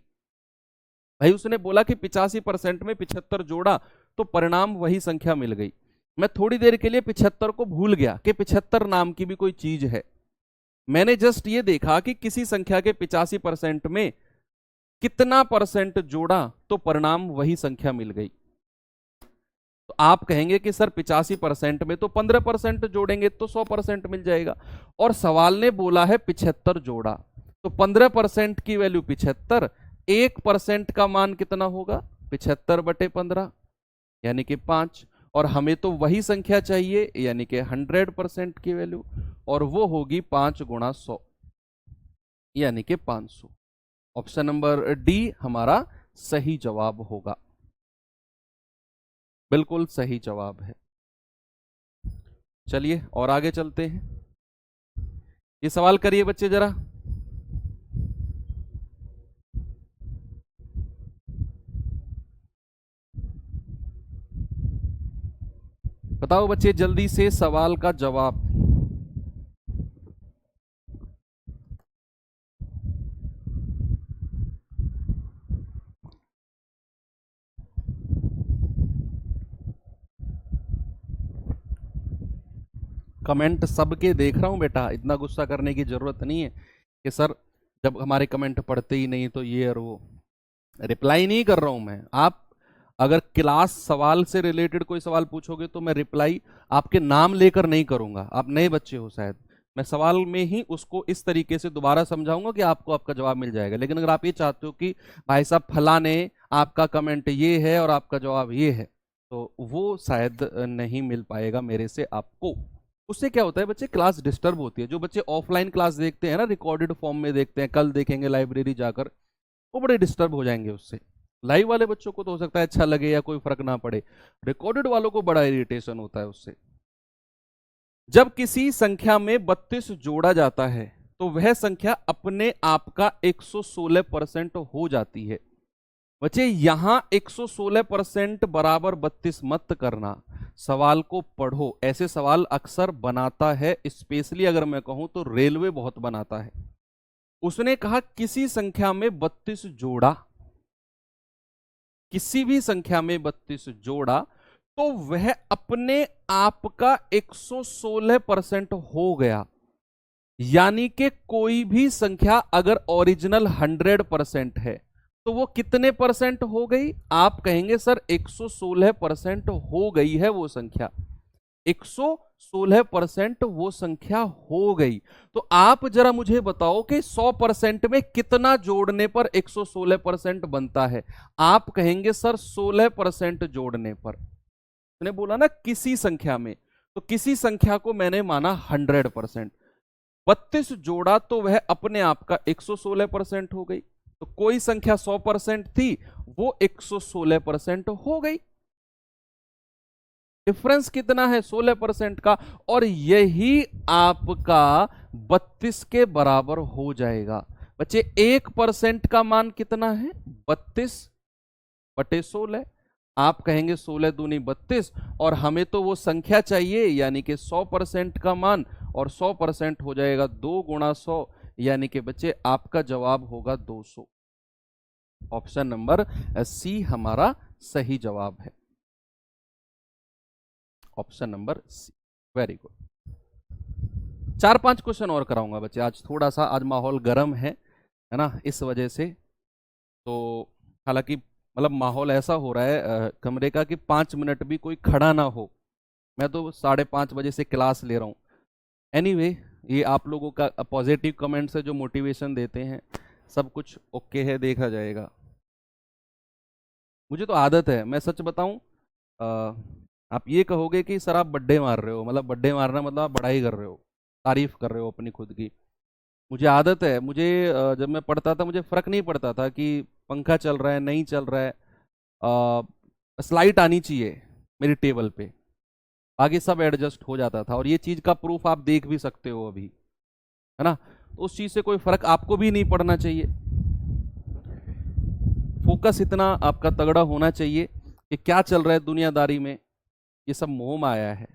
भाई उसने बोला कि 85% में 75 जोड़ा तो परिणाम वही संख्या मिल गई। मैं थोड़ी देर के लिए 75 को भूल गया कि 75 नाम की भी कोई चीज है। मैंने जस्ट ये देखा कि किसी संख्या के 85% में कितना परसेंट जोड़ा तो परिणाम वही संख्या मिल गई। तो आप कहेंगे कि सर 85% में तो 15% जोड़ेंगे तो 100% मिल जाएगा। और सवाल ने बोला है 75 जोड़ा, तो 15% की वैल्यू 75, 1% का मान कितना होगा? 75/15 यानी कि 5। और हमें तो वही संख्या चाहिए यानी कि 100% की वैल्यू, और वो होगी 5 गुणा 100 यानी कि 500। ऑप्शन नंबर डी हमारा सही जवाब होगा, बिल्कुल सही जवाब है। चलिए और आगे चलते हैं। ये सवाल करिए बच्चे जरा। बताओ बच्चे जल्दी से सवाल का जवाब। कमेंट सबके देख रहा हूं बेटा, इतना गुस्सा करने की जरूरत नहीं है कि सर जब हमारे कमेंट पढ़ते ही नहीं तो ये और वो। रिप्लाई नहीं कर रहा हूं मैं। आप अगर क्लास सवाल से रिलेटेड कोई सवाल पूछोगे तो मैं रिप्लाई आपके नाम लेकर नहीं करूंगा। आप नए बच्चे हो शायद, मैं सवाल में ही उसको इस तरीके से दोबारा समझाऊंगा कि आपको आपका जवाब मिल जाएगा। लेकिन अगर आप ये चाहते हो कि भाई साहब फला ने आपका कमेंट ये है और आपका जवाब ये है, तो वो शायद नहीं मिल पाएगा मेरे से आपको। उससे क्या होता है बच्चे, क्लास डिस्टर्ब होती है। जो बच्चे ऑफलाइन क्लास देखते हैं ना, रिकॉर्डेड फॉर्म में देखते हैं, कल देखेंगे लाइब्रेरी जाकर, वो बड़े डिस्टर्ब हो जाएंगे उससे। लाइव वाले बच्चों को तो हो सकता है अच्छा लगे या कोई फर्क ना पड़े, रिकॉर्डेड वालों को बड़ा इरिटेशन होता है उससे। जब किसी संख्या में 32 जोड़ा जाता है तो वह संख्या अपने आप का 116% हो जाती है। बच्चे यहां 116% बराबर 32 मत करना, सवाल को पढ़ो। ऐसे सवाल अक्सर बनाता है, स्पेशली अगर मैं कहूं तो रेलवे बहुत बनाता है। उसने कहा किसी संख्या में 32 जोड़ा, किसी भी संख्या में 32 जोड़ा तो वह अपने आप का 116% हो गया। यानी कि कोई भी संख्या अगर ओरिजिनल 100% है तो वो कितने परसेंट हो गई? आप कहेंगे सर 116% हो गई है वो संख्या, 116% वो संख्या हो गई। तो आप जरा मुझे बताओ कि 100% में कितना जोड़ने पर 116% बनता है? आप कहेंगे सर 16% जोड़ने पर। उसने बोला ना किसी संख्या में, तो किसी संख्या को मैंने माना 100%, 32 जोड़ा तो वह अपने आप का 116% हो गई। तो कोई संख्या 100% थी, वो 116% हो गई। डिफरेंस कितना है? 16% का। और यही आपका 32 के बराबर हो जाएगा। बच्चे 1% का मान कितना है? 32/16। आप कहेंगे 16 दूनी 32, और हमें तो वो संख्या चाहिए यानी कि 100% का मान, और 100% हो जाएगा 2 गुणा 100, यानी कि बच्चे आपका जवाब होगा 200। ऑप्शन नंबर सी हमारा सही जवाब है। Option number C, very good. 4-5 question और कराऊंगा बच्चे, आज थोड़ा सा आज माहौल गर्म है ना, इस वजह से। तो हालांकि मतलब माहौल ऐसा हो रहा है कमरे का कि 5 मिनट भी कोई खड़ा ना हो। मैं तो 5:30 बजे से क्लास ले रहा हूँ। एनीवे, ये आप लोगों का पॉजिटिव कमेंट से जो मोटिवेशन देते हैं, सब कुछ ओके है, देखा जाएगा। मुझे तो आदत है, मैं सच बताऊं, आप ये कहोगे कि सर आप बड्डे मार रहे हो, मतलब बड्डे मारना मतलब आप बड़ाई कर रहे हो, तारीफ कर रहे हो अपनी खुद की। मुझे आदत है, मुझे जब मैं पढ़ता था मुझे फर्क नहीं पड़ता था कि पंखा चल रहा है नहीं चल रहा है, बस लाइट आनी चाहिए मेरी टेबल पे, आगे सब एडजस्ट हो जाता था। और ये चीज़ का प्रूफ आप देख भी सकते हो अभी, है ना। तो उस चीज़ से कोई फर्क आपको भी नहीं पड़ना चाहिए। फोकस इतना आपका तगड़ा होना चाहिए कि क्या चल रहा है दुनियादारी में, ये सब मोह माया है,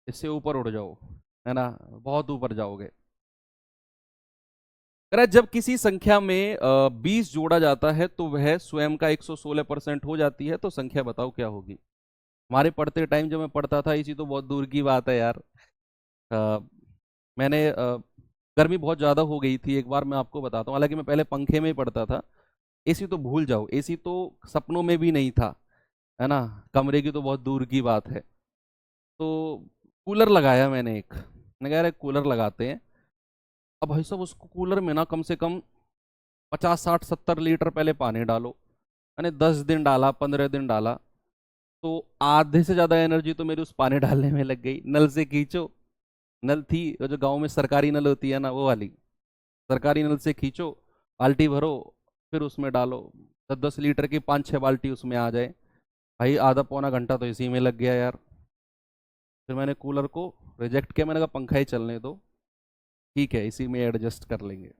इससे ऊपर उड़ जाओ, है ना, बहुत ऊपर जाओगे। जब किसी संख्या में 20 जोड़ा जाता है तो वह स्वयं का 116% हो जाती है, तो संख्या बताओ क्या होगी? हमारे पढ़ते टाइम जब मैं पढ़ता था, इसी तो बहुत दूर की बात है यार। अ, मैंने गर्मी बहुत ज़्यादा हो गई थी एक बार, मैं आपको बताता हूँ, हालांकि मैं पहले पंखे में ही पढ़ता था। एसी तो भूल जाओ, एसी तो सपनों में भी नहीं था, है ना, कमरे की तो बहुत दूर की बात है। तो कूलर लगाया मैंने एक, मैंने कहा यार कूलर लगाते हैं। अब भाई साहब उसको कूलर में ना कम से कम 50-60-70 लीटर पहले पानी डालो। मैंने 10 दिन डाला, 15 दिन डाला, तो आधे से ज़्यादा एनर्जी तो मेरी उस पानी डालने में लग गई। नल से खींचो, नल थी वो जो गांव में सरकारी नल होती है ना, वो वाली सरकारी नल से खींचो, बाल्टी भरो, फिर उसमें डालो, 10-10 लीटर की 5-6 बाल्टी उसमें आ जाए। भाई आधा पौना घंटा तो इसी में लग गया यार। फिर मैंने कूलर को रिजेक्ट किया, मैंने कहा पंखा ही चलने दो, ठीक है इसी में एडजस्ट कर लेंगे।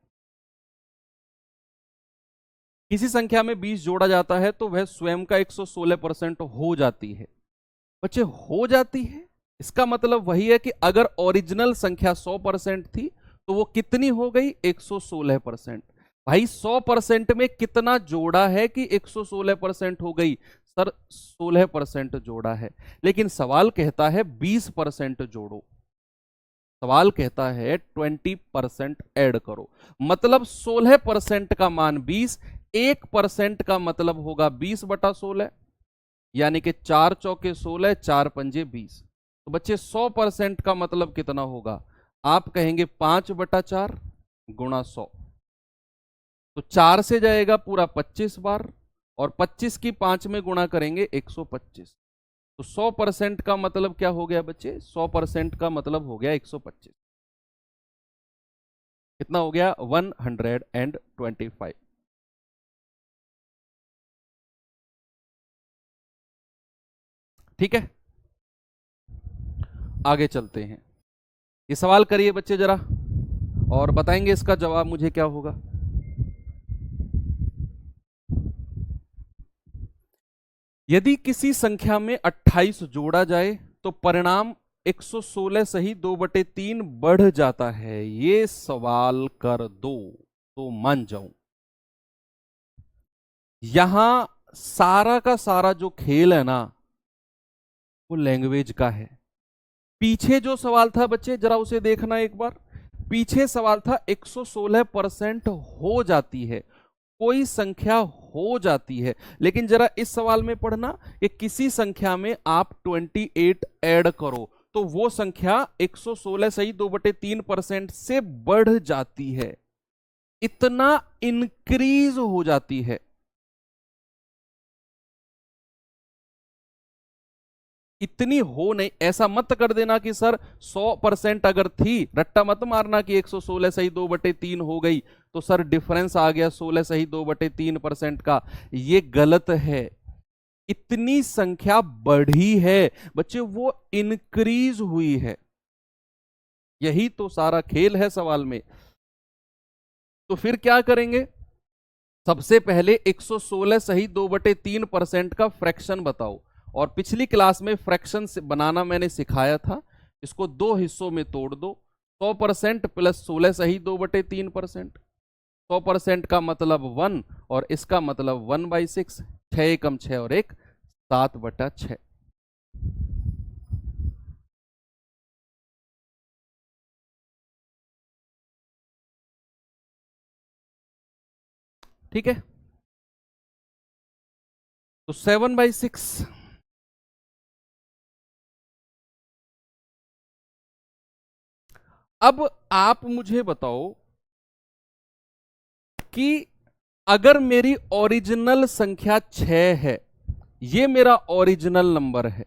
किसी संख्या में 20 जोड़ा जाता है तो वह स्वयं का 116% हो जाती है। बच्चे हो जाती है, इसका मतलब वही है कि अगर ओरिजिनल संख्या 100% थी तो वो कितनी हो गई? 116%। भाई 100% में कितना जोड़ा है कि 116% हो गई? सर 16% जोड़ा है, लेकिन सवाल कहता है 20% जोड़ो, सवाल कहता है 20% ऐड करो। मतलब 16% का मान 20, 1% का मतलब होगा 20/16, यानी कि 4×4 = 16, 4×5 = 20। तो बच्चे 100% का मतलब कितना होगा? आप कहेंगे 5/4 गुणा 100, तो 4 से जाएगा पूरा 25 बार, और 25 की 5 में गुणा करेंगे 125। तो 100% का मतलब क्या हो गया बच्चे? 100% का मतलब हो गया 125। कितना हो गया? 125। ठीक है, आगे चलते हैं। ये सवाल करिए बच्चे जरा, और बताएंगे इसका जवाब मुझे क्या होगा। यदि किसी संख्या में 28 जोड़ा जाए तो परिणाम 116 सही 2/3 बढ़ जाता है, ये सवाल कर दो तो मान जाऊं। यहां सारा का सारा जो खेल है ना, वो लैंग्वेज का है। पीछे जो सवाल था बच्चे, जरा उसे देखना एक बार। पीछे सवाल था 116% हो जाती है, कोई संख्या हो जाती है। लेकिन जरा इस सवाल में पढ़ना कि किसी संख्या में आप 28 ऐड करो तो वो संख्या 116 सही 2/3% से बढ़ जाती है, इतना इंक्रीज हो जाती है। इतनी हो नहीं, ऐसा मत कर देना कि सर 100% अगर थी, रट्टा मत मारना कि 116 सही 2/3 हो गई तो सर डिफरेंस आ गया 16 सही 2/3% का। ये गलत है। इतनी संख्या बढ़ी है बच्चे, वो इंक्रीज हुई है। यही तो सारा खेल है सवाल में। तो फिर क्या करेंगे? सबसे पहले 116 सही 2/3% का फ्रैक्शन बताओ। और पिछली क्लास में फ्रैक्शन से बनाना मैंने सिखाया था। इसको दो हिस्सों में तोड़ दो, 100% प्लस 16 सही 2/3%। 100% का मतलब 1 और इसका मतलब 1/6। 6 एकम 6 और 1 7/6। ठीक है, तो 7/6। अब आप मुझे बताओ कि अगर मेरी ओरिजिनल संख्या 6 है, ये मेरा ओरिजिनल नंबर है,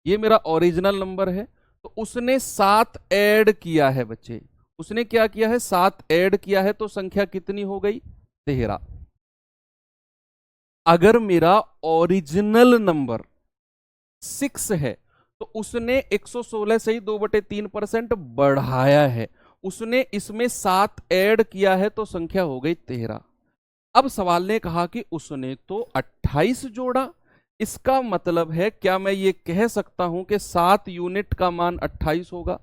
ये मेरा ओरिजिनल नंबर है, तो उसने 7 ऐड किया है बच्चे। उसने क्या किया है? 7 ऐड किया है, तो संख्या कितनी हो गई? 13। अगर मेरा ओरिजिनल नंबर 6 है तो उसने 116 से ही 2/3% बढ़ाया है, उसने इसमें 7 ऐड किया है, तो संख्या हो गई 13। अब सवाल ने कहा कि उसने तो 28 जोड़ा। इसका मतलब है, क्या मैं ये कह सकता हूं कि 7 यूनिट का मान 28 होगा?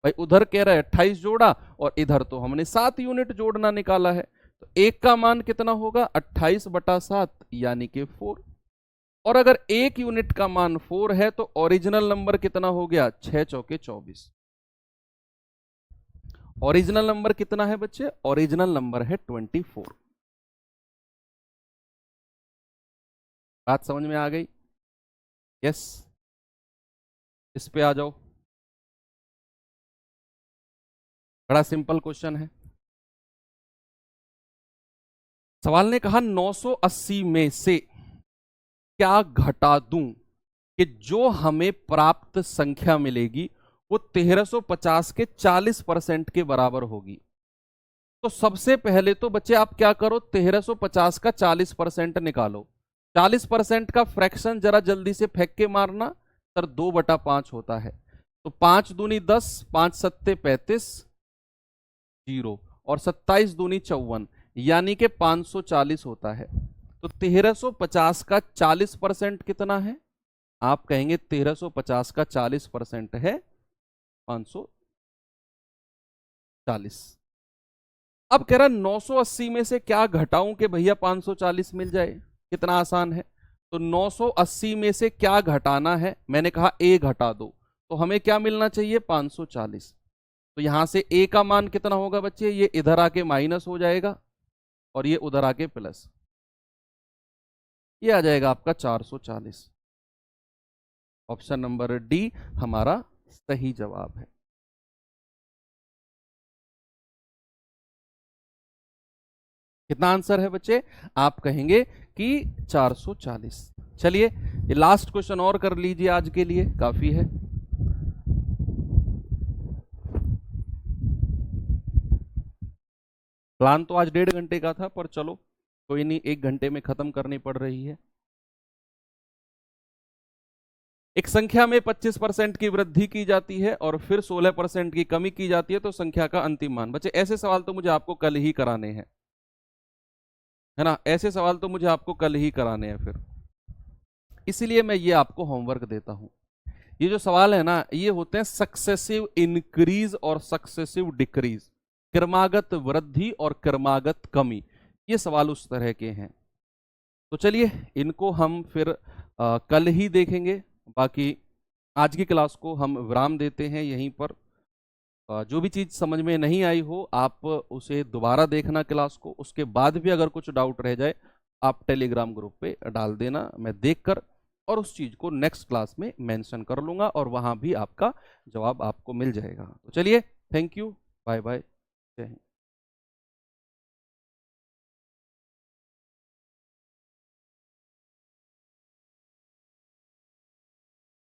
भाई उधर कह रहा है 28 जोड़ा और इधर तो हमने 7 यूनिट जोड़ना निकाला है, तो एक का मान कितना होगा? 28/7 यानी कि 4। और अगर एक यूनिट का मान 4 है तो ओरिजिनल नंबर कितना हो गया? 6 चौके 24। ओरिजिनल नंबर कितना है बच्चे? ओरिजिनल नंबर है 24। बात समझ में आ गई? यस, इस पे आ जाओ। बड़ा सिंपल क्वेश्चन है। सवाल ने कहा 980 में से क्या घटा दूं कि जो हमें प्राप्त संख्या मिलेगी वो 1350 के 40% के बराबर होगी। तो सबसे पहले तो बच्चे आप क्या करो, 1350 का 40% निकालो। 40% का फ्रैक्शन जरा जल्दी से फेंक के मारना, सर 2/5 होता है। तो 5 दूनी 10, 5 सत्ते 35, 0 और 27 दूनी 54, यानी कि 540 होता है। तो 1350 का 40% कितना है? आप कहेंगे 1350 का 40% है 540। अब कह रहा 980 में से क्या घटाऊं कि भैया 540 मिल जाए? कितना आसान है। तो 980 में से क्या घटाना है? मैंने कहा ए घटा दो, तो हमें क्या मिलना चाहिए? 540। तो यहां से ए का मान कितना होगा बच्चे? ये इधर आके माइनस हो जाएगा और ये उधर आके प्लस, ये आ जाएगा आपका 440। ऑप्शन नंबर डी हमारा सही जवाब है। कितना आंसर है बच्चे? आप कहेंगे कि 440। चलिए ये लास्ट क्वेश्चन और कर लीजिए, आज के लिए काफी है। प्लान तो आज 1.5 घंटे का था, पर चलो कोई नहीं, 1 घंटे में खत्म करनी पड़ रही है। एक संख्या में 25% की वृद्धि की जाती है और फिर 16% की कमी की जाती है, तो संख्या का अंतिम मान। बच्चे ऐसे सवाल तो मुझे आपको कल ही कराने हैं, है ना? ऐसे सवाल तो मुझे आपको कल ही कराने हैं फिर। इसीलिए मैं ये आपको होमवर्क देता हूं। ये जो सवाल है ना, ये होते हैं सक्सेसिव इंक्रीज और सक्सेसिव डिक्रीज, क्रमागत वृद्धि और क्रमागत कमी, ये सवाल उस तरह के हैं। तो चलिए इनको हम फिर कल ही देखेंगे। बाकी आज की क्लास को हम विराम देते हैं यहीं पर। जो भी चीज़ समझ में नहीं आई हो आप उसे दोबारा देखना क्लास को, उसके बाद भी अगर कुछ डाउट रह जाए आप टेलीग्राम ग्रुप पे डाल देना, मैं देखकर और उस चीज़ को नेक्स्ट क्लास में मेंशन कर लूँगा और वहाँ भी आपका जवाब आपको मिल जाएगा। तो चलिए, थैंक यू, बाय बाय, जय हिंद।